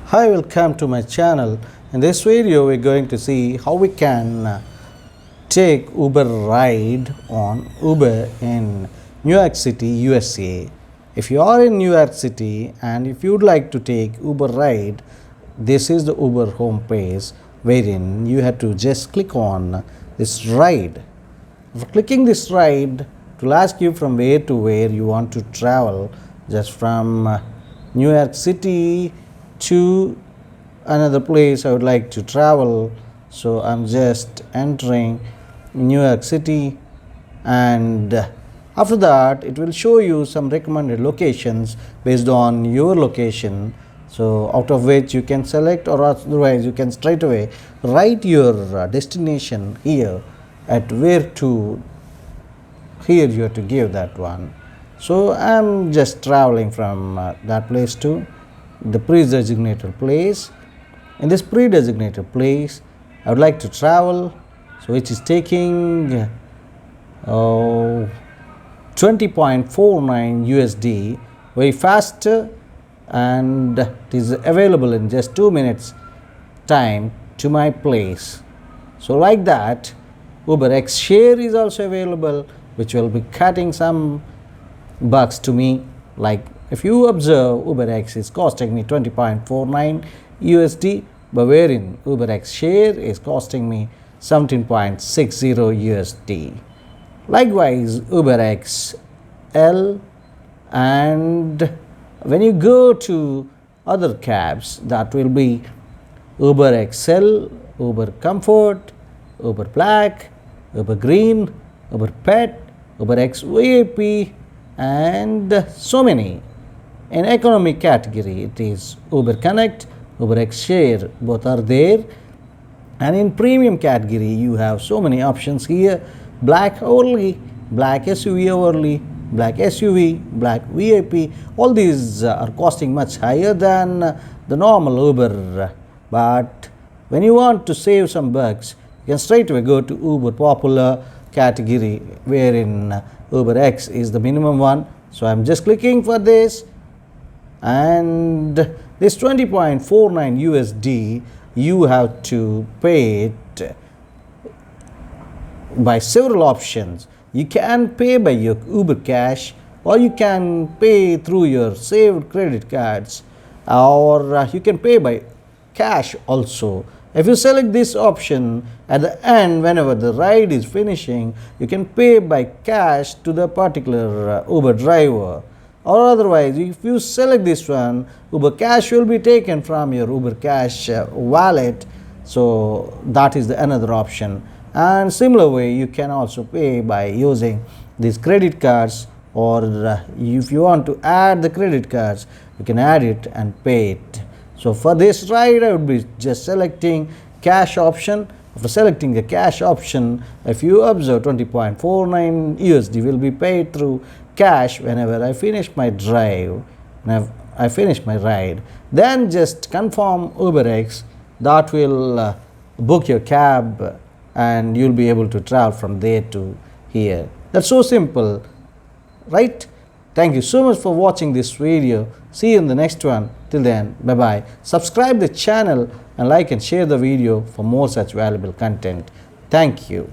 Hi, welcome to my channel. In this video we're going to see how we can take Uber ride on Uber in New York City, USA. If you are in New York City and if you'd like to take Uber ride, this is the Uber homepage wherein you have to just click on this ride. After clicking this ride, it will ask you from where to where you want to travel, just from New York City to another place I would like to travel. So I'm just entering New York City, and after that it will show you some recommended locations based on your location, so out of which you can select, or otherwise you can straight away write your destination here at where to, here you have to give that one. So I'm just traveling from that place to the pre-designated place. In this pre-designated place I would like to travel, so which is taking 20.49 USD, very fast, and it is available in just 2 minutes time to my place. So like that, UberX Share is also available, which will be cutting some bucks to me. Like if you observe, UberX is costing me 20.49 USD, but wherein UberX Share is costing me 17.60 USD. Likewise, UberX L, and when you go to other cabs, that will be Uber XL, Uber Comfort, Uber Black, Uber Green, Uber Pet, Uber X VIP, and so many. In economy category, it is Uber Connect, Uber X Share, both are there. And in premium category, you have so many options here: Black only, Black SUV only, Black SUV, Black VIP. All these are costing much higher than the normal Uber. But when you want to save some bucks, you can straight away go to Uber Popular category, wherein Uber X is the minimum one. So I'm just clicking for this, and this 20.49 USD you have to pay it by several options. You can pay by your Uber Cash, or you can pay through your saved credit cards, or you can pay by cash also. If you select this option, at the end, whenever the ride is finishing, you can pay by cash to the particular Uber driver. Or otherwise, if you select this one, Uber Cash will be taken from your Uber Cash wallet. So that is the another option. And similar way, you can also pay by using these credit cards, or if you want to add the credit cards, you can add it and pay it. So for this ride, I would be just selecting cash option. After selecting the cash option, if you observe, 20.49 USD will be paid through cash whenever I finish my drive, when I finish my ride. Then just confirm UberX, that will book your cab, and you'll be able to travel from there to here. That's so simple, right? Thank you so much for watching this video. See you in the next one. Till then, bye bye. Subscribe the channel and like and share the video for more such valuable content. Thank you.